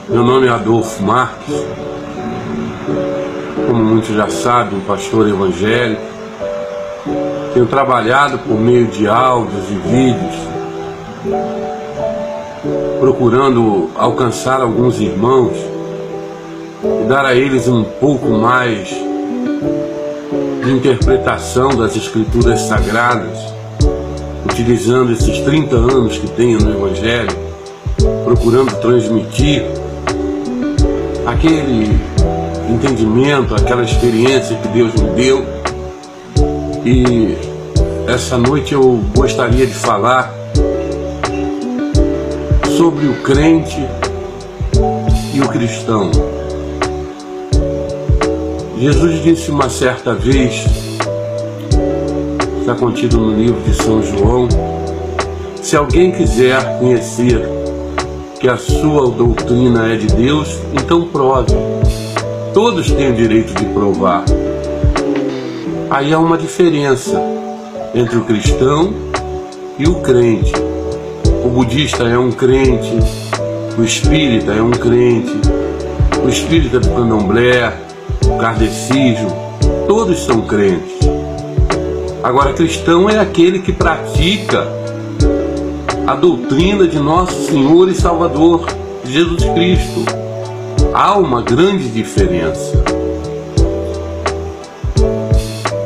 Meu nome é Adolfo Marques, como muitos já sabem, um pastor evangélico. Tenho trabalhado por meio de áudios e vídeos, procurando alcançar alguns irmãos e dar a eles um pouco mais de interpretação das Escrituras Sagradas, utilizando esses 30 anos que tenho no Evangelho, procurando transmitir aquele entendimento, aquela experiência que Deus me deu. E essa noite eu gostaria de falar sobre o crente e o cristão. Jesus disse uma certa vez, está contido no livro de São João: se alguém quiser conhecer que a sua doutrina é de Deus, então prove. Todos têm o direito de provar. Aí há uma diferença entre o cristão e o crente. O budista é um crente, o espírita é um crente, o espírita do candomblé, o kardecismo, todos são crentes. Agora, cristão é aquele que pratica a doutrina de nosso Senhor e Salvador, Jesus Cristo. Há uma grande diferença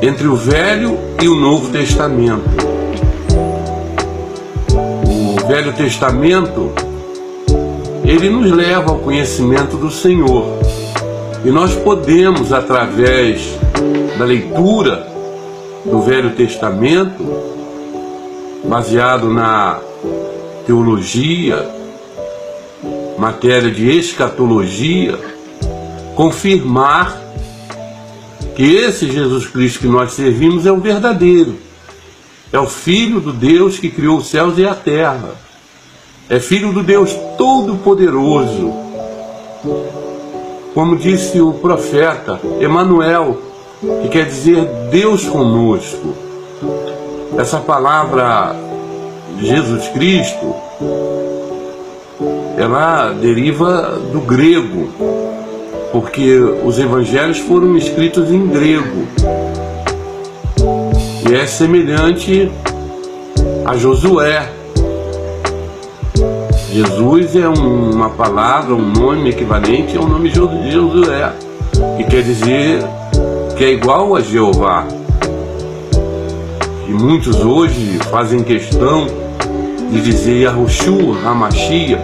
entre o Velho e o Novo Testamento. O Velho Testamento, ele nos leva ao conhecimento do Senhor. E nós podemos, através da leitura do Velho Testamento, baseado na teologia, matéria de escatologia, confirmar que esse Jesus Cristo que nós servimos é o verdadeiro. É o Filho do Deus que criou os céus e a terra. É Filho do Deus Todo-Poderoso. Como disse o profeta Emanuel, que quer dizer Deus conosco. Essa palavra Jesus Cristo, ela deriva do grego, porque os evangelhos foram escritos em grego. E é semelhante a Josué. Jesus é uma palavra, um nome equivalente ao nome de Josué, que quer dizer que é igual a Jeová. E muitos hoje fazem questão de dizer Yahushua, Hamashia,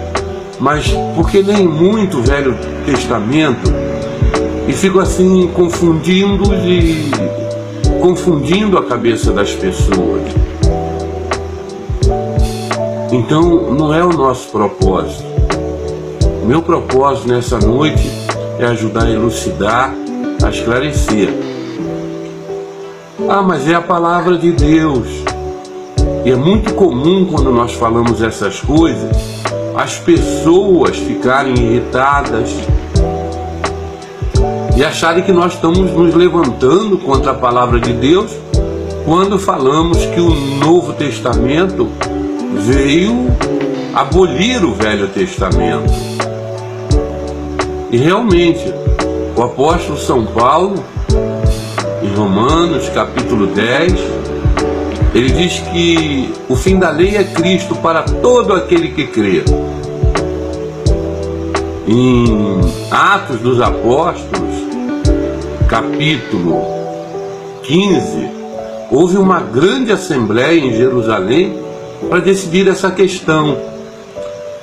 mas porque leem muito o Velho Testamento e ficam assim confundindo a cabeça das pessoas. Então não é o nosso propósito. O meu propósito nessa noite é ajudar a elucidar, a esclarecer. Ah, mas é a palavra de Deus. E é muito comum, quando nós falamos essas coisas, as pessoas ficarem irritadas e acharem que nós estamos nos levantando contra a palavra de Deus quando falamos que o Novo Testamento veio abolir o Velho Testamento. E realmente, o apóstolo São Paulo, em Romanos capítulo 10, ele diz que o fim da lei é Cristo para todo aquele que crê. Em Atos dos Apóstolos, capítulo 15, houve uma grande assembleia em Jerusalém para decidir essa questão.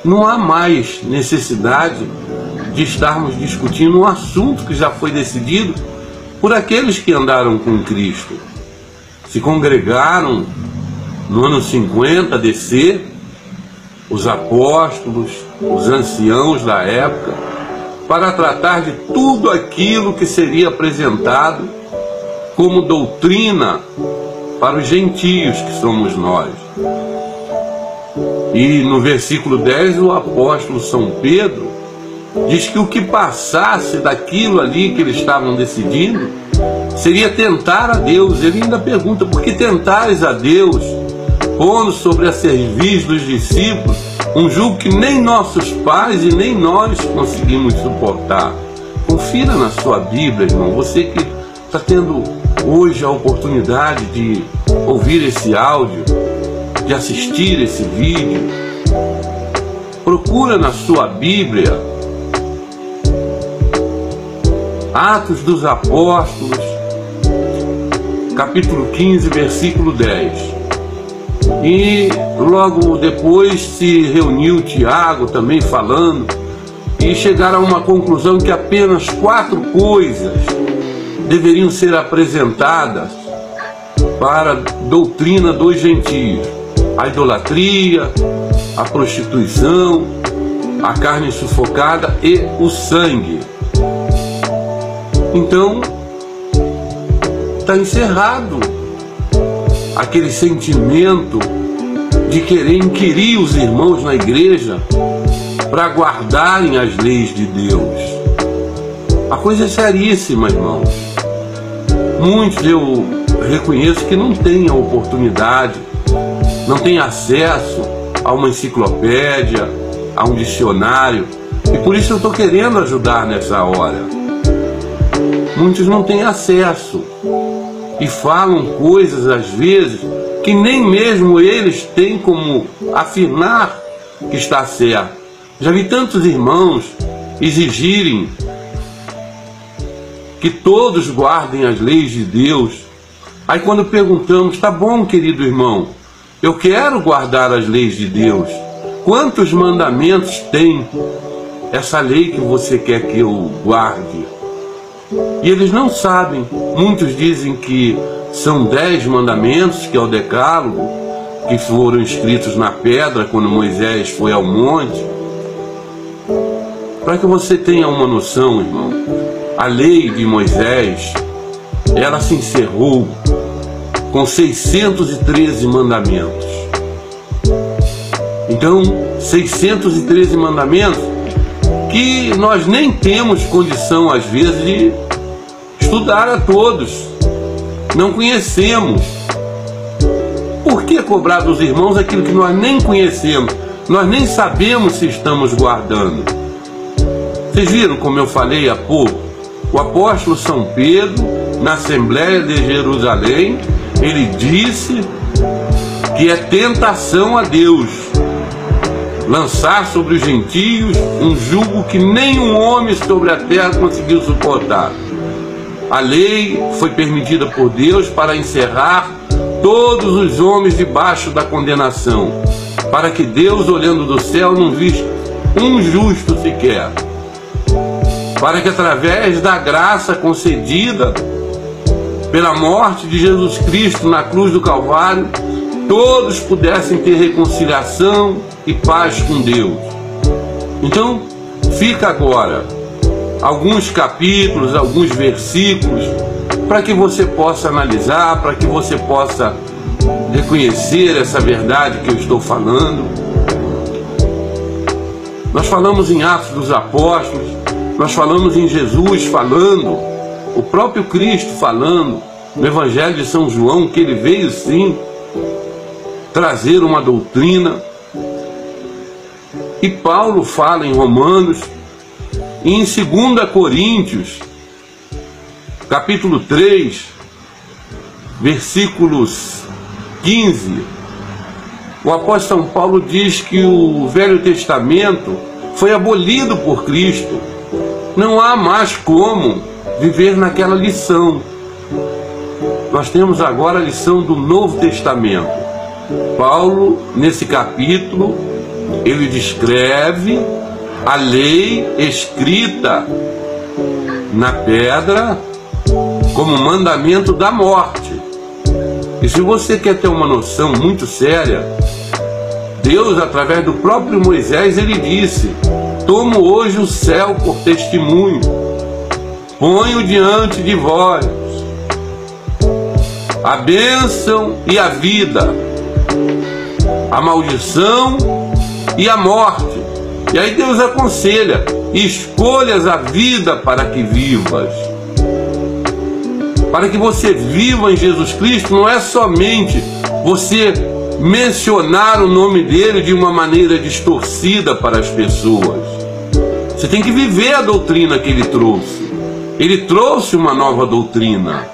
Não há mais necessidade de estarmos discutindo um assunto que já foi decidido por aqueles que andaram com Cristo. Se congregaram no ano 50 DC, os apóstolos, os anciãos da época, para tratar de tudo aquilo que seria apresentado como doutrina para os gentios que somos nós. E no versículo 10 o apóstolo São Pedro diz que o que passasse daquilo ali que eles estavam decidindo seria tentar a Deus. Ele ainda pergunta: por que tentares a Deus, pondo sobre a cerviz dos discípulos Um jugo que nem nossos pais e nem nós conseguimos suportar. Confira na sua Bíblia, irmão. Você que está tendo hoje a oportunidade de ouvir esse áudio, de assistir esse vídeo, procura na sua Bíblia Atos dos Apóstolos, capítulo 15, versículo 10. E logo depois se reuniu Tiago também falando, e chegaram a uma conclusão que apenas 4 coisas deveriam ser apresentadas para a doutrina dos gentios: a idolatria, a prostituição, a carne sufocada e o sangue. Então, está encerrado aquele sentimento de querer inquirir os irmãos na igreja para guardarem as leis de Deus. A coisa é seríssima, irmãos. Muitos eu reconheço que não têm a oportunidade, não têm acesso a uma enciclopédia, a um dicionário, e por isso eu estou querendo ajudar nessa hora. Muitos não têm acesso e falam coisas às vezes que nem mesmo eles têm como afirmar que está certo. Já vi tantos irmãos exigirem que todos guardem as leis de Deus. Aí quando perguntamos: tá bom, querido irmão, eu quero guardar as leis de Deus. Quantos mandamentos tem essa lei que você quer que eu guarde? E eles não sabem. Muitos dizem que são 10 mandamentos, que é o decálogo, que foram escritos na pedra quando Moisés foi ao monte. Para que você tenha uma noção, irmão, a lei de Moisés, ela se encerrou com 613 mandamentos. Então, 613 mandamentos que nós nem temos condição, às vezes, de estudar a todos. Não conhecemos. Por que cobrar dos irmãos aquilo que nós nem conhecemos? Nós nem sabemos se estamos guardando. Vocês viram como eu falei há pouco? O apóstolo São Pedro, na Assembleia de Jerusalém, ele disse que é tentação a Deus lançar sobre os gentios um jugo que nenhum homem sobre a terra conseguiu suportar. A lei foi permitida por Deus para encerrar todos os homens debaixo da condenação, para que Deus, olhando do céu, não visse um justo sequer, para que através da graça concedida pela morte de Jesus Cristo na cruz do Calvário, todos pudessem ter reconciliação e paz com Deus. Então, fica agora alguns capítulos, alguns versículos, para que você possa analisar, para que você possa reconhecer essa verdade que eu estou falando. Nós falamos em Atos dos Apóstolos, nós falamos em Jesus falando, o próprio Cristo falando, no Evangelho de São João, que ele veio sim trazer uma doutrina. E Paulo fala em Romanos, e em 2 Coríntios, capítulo 3, versículos 15, o apóstolo São Paulo diz que o Velho Testamento foi abolido por Cristo. Não há mais como viver naquela lição. Nós temos agora a lição do Novo Testamento. Paulo, nesse capítulo, ele descreve a lei escrita na pedra como mandamento da morte. E se você quer ter uma noção muito séria, Deus, através do próprio Moisés, ele disse: tomo hoje o céu por testemunho, ponho diante de vós a bênção e a vida, a maldição e a morte. E aí Deus aconselha: escolhas a vida para que vivas. Para que você viva em Jesus Cristo, não é somente você mencionar o nome dele de uma maneira distorcida para as pessoas. Você tem que viver a doutrina que ele trouxe. Ele trouxe uma nova doutrina.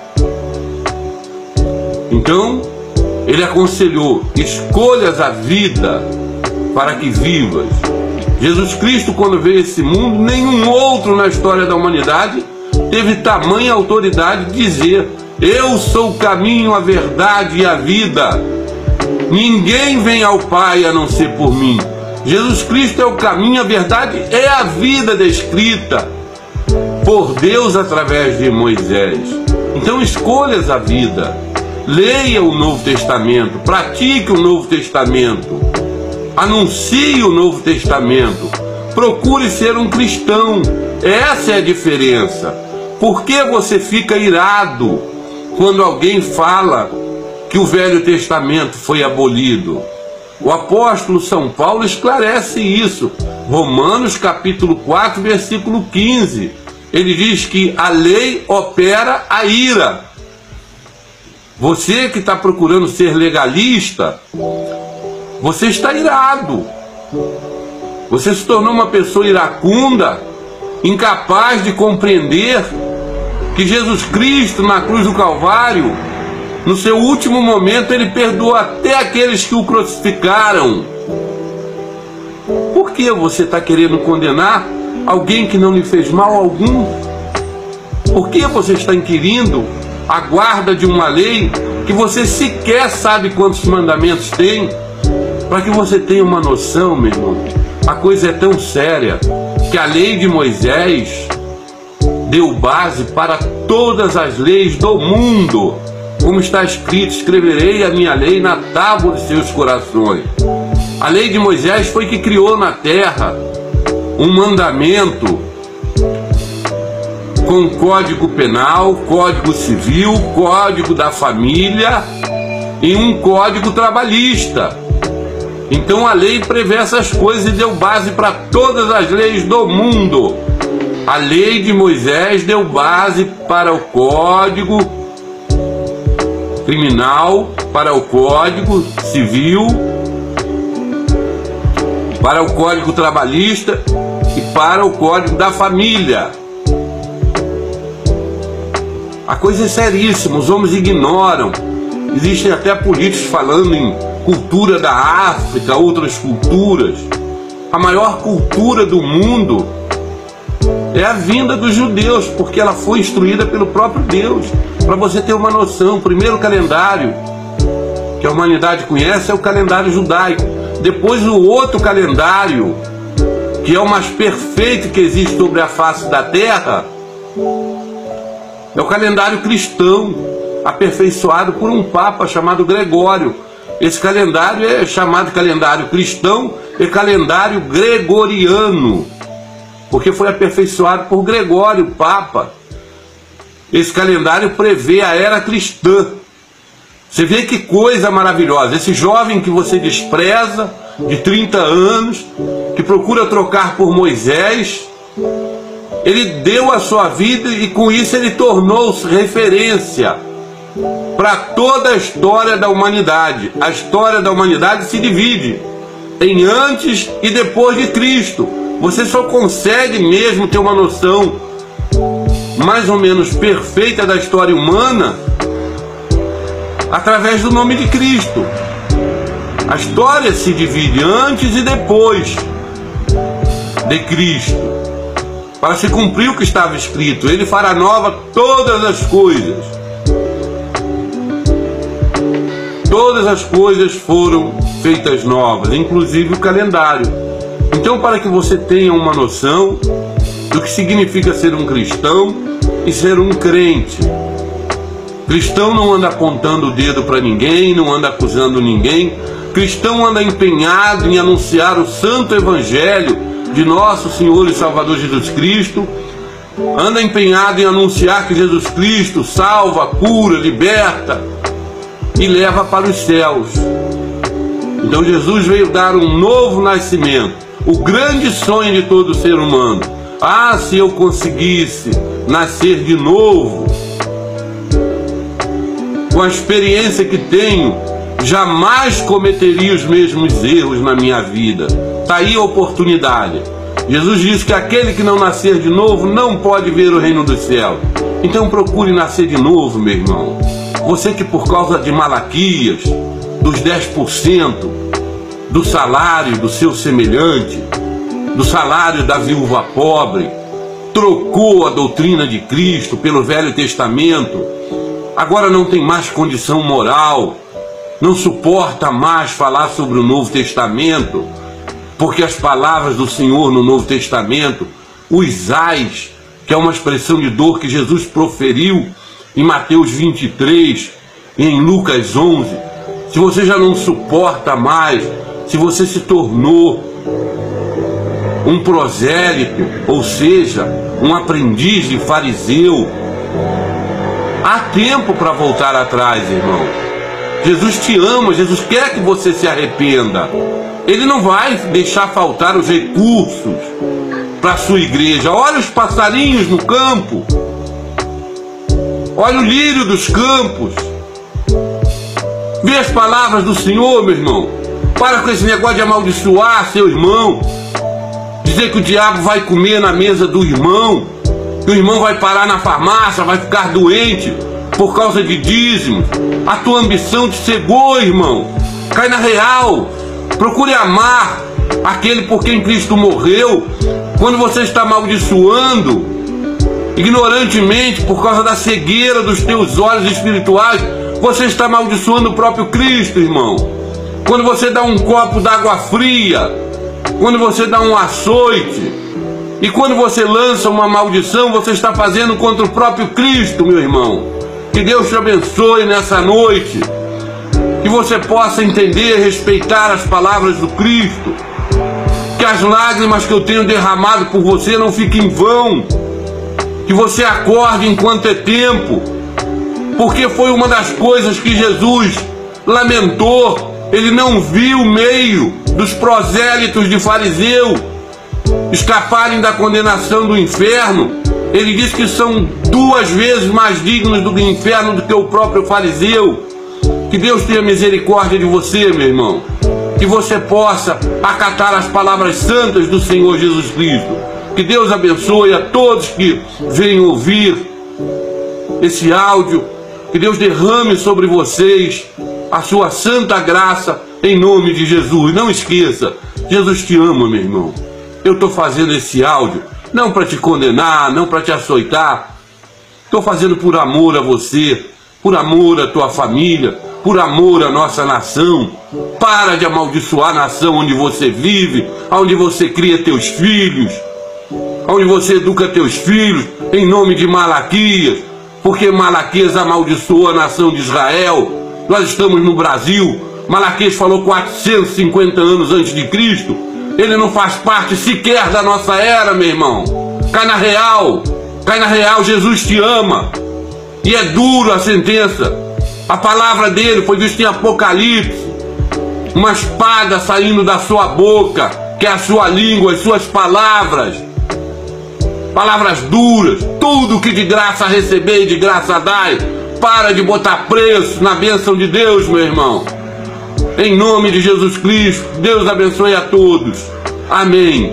Então, ele aconselhou: escolhas a vida para que vivas. Jesus Cristo, quando veio a esse mundo, nenhum outro na história da humanidade teve tamanha autoridade de dizer: eu sou o caminho, a verdade e a vida. Ninguém vem ao Pai a não ser por mim. Jesus Cristo é o caminho, a verdade é a vida descrita por Deus através de Moisés. Então escolhas a vida, leia o Novo Testamento, pratique o Novo Testamento, anuncie o Novo Testamento, procure ser um cristão. Essa é a diferença. Por que você fica irado quando alguém fala que o Velho Testamento foi abolido? O apóstolo São Paulo esclarece isso. Romanos capítulo 4, versículo 15. Ele diz que a lei opera a ira. Você que está procurando ser legalista, você está irado. Você se tornou uma pessoa iracunda, incapaz de compreender que Jesus Cristo, na cruz do Calvário, no seu último momento, ele perdoou até aqueles que o crucificaram. Por que você está querendo condenar alguém que não lhe fez mal algum? Por que você está inquirindo a guarda de uma lei que você sequer sabe quantos mandamentos tem? Para que você tenha uma noção, meu irmão, a coisa é tão séria que a lei de Moisés deu base para todas as leis do mundo. Como está escrito: escreverei a minha lei na tábua de seus corações. A lei de Moisés foi que criou na terra um mandamento com código penal, código civil, código da família e um código trabalhista. Então a lei prevê essas coisas e deu base para todas as leis do mundo. A lei de Moisés deu base para o código criminal, para o código civil, para o código trabalhista e para o código da família. A coisa é seríssima, os homens ignoram. Existem até políticos falando em cultura da África, outras culturas. A maior cultura do mundo é a vinda dos judeus, porque ela foi instruída pelo próprio Deus. Para você ter uma noção, o primeiro calendário que a humanidade conhece é o calendário judaico. Depois o outro calendário, que é o mais perfeito que existe sobre a face da terra, é o calendário cristão, aperfeiçoado por um papa chamado Gregório. Esse calendário é chamado calendário cristão e calendário gregoriano, porque foi aperfeiçoado por Gregório, o papa. Esse calendário prevê a era cristã. Você vê que coisa maravilhosa. Esse jovem que você despreza, de 30 anos, que procura trocar por Moisés, ele deu a sua vida e com isso ele tornou-se referência para toda a história da humanidade. A história da humanidade se divide em antes e depois de Cristo. Você só consegue mesmo ter uma noção mais ou menos perfeita da história humana através do nome de Cristo. A história se divide antes e depois de Cristo, para se cumprir o que estava escrito: ele fará nova todas as coisas. Todas as coisas foram feitas novas, inclusive o calendário. Então, para que você tenha uma noção do que significa ser um cristão e ser um crente. Cristão não anda apontando o dedo para ninguém, não anda acusando ninguém. Cristão anda empenhado em anunciar o santo evangelho de nosso Senhor e Salvador Jesus Cristo. Anda empenhado em anunciar que Jesus Cristo salva, cura, liberta e leva para os céus. Então Jesus veio dar um novo nascimento, o grande sonho de todo ser humano. Ah, se eu conseguisse nascer de novo, com a experiência que tenho jamais cometeria os mesmos erros na minha vida. Está aí a oportunidade. Jesus disse que aquele que não nascer de novo não pode ver o reino dos céus. Então procure nascer de novo, meu irmão. Você que por causa de Malaquias, dos 10% do salário do seu semelhante, do salário da viúva pobre, trocou a doutrina de Cristo pelo Velho Testamento, agora não tem mais condição moral, não suporta mais falar sobre o Novo Testamento, porque as palavras do Senhor no Novo Testamento, os ais, que é uma expressão de dor que Jesus proferiu em Mateus 23 e em Lucas 11, se você já não suporta mais, se você se tornou um prosélito, ou seja, um aprendiz de fariseu, há tempo para voltar atrás, irmão. Jesus te ama, Jesus quer que você se arrependa. Ele não vai deixar faltar os recursos para a sua igreja. Olha os passarinhos no campo, olha o lírio dos campos, vê as palavras do Senhor, meu irmão. Para com esse negócio de amaldiçoar seu irmão, dizer que o diabo vai comer na mesa do irmão, que o irmão vai parar na farmácia, vai ficar doente por causa de dízimos. A tua ambição te cegou, irmão. Cai na real. Procure amar aquele por quem Cristo morreu. Quando você está amaldiçoando ignorantemente por causa da cegueira dos teus olhos espirituais, você está amaldiçoando o próprio Cristo, irmão. Quando você dá um copo d'água fria, quando você dá um açoite, e quando você lança uma maldição, você está fazendo contra o próprio Cristo, meu irmão. Que Deus te abençoe nessa noite, que você possa entender e respeitar as palavras do Cristo, que as lágrimas que eu tenho derramado por você não fiquem em vão, que você acorde enquanto é tempo, porque foi uma das coisas que Jesus lamentou. Ele não viu o meio dos prosélitos de fariseu escaparem da condenação do inferno. Ele diz que são 2 vezes mais dignos do inferno do que o próprio fariseu. Que Deus tenha misericórdia de você, meu irmão. Que você possa acatar as palavras santas do Senhor Jesus Cristo. Que Deus abençoe a todos que venham ouvir esse áudio. Que Deus derrame sobre vocês a sua santa graça em nome de Jesus. Não esqueça, Jesus te ama, meu irmão. Eu estou fazendo esse áudio não para te condenar, não para te açoitar. Estou fazendo por amor a você, por amor à tua família, por amor à nossa nação. Para de amaldiçoar a nação onde você vive, onde você cria teus filhos, onde você educa teus filhos, em nome de Malaquias, porque Malaquias amaldiçoou a nação de Israel. Nós estamos no Brasil. Malaquias falou 450 anos antes de Cristo. Ele não faz parte sequer da nossa era, meu irmão. Cai na real, Jesus te ama. E é duro a sentença. A palavra dele foi vista em Apocalipse. Uma espada saindo da sua boca, que é a sua língua, as suas palavras. Palavras duras. Tudo que de graça receber, de graça dai. Para de botar preço na bênção de Deus, meu irmão. Em nome de Jesus Cristo, Deus abençoe a todos. Amém.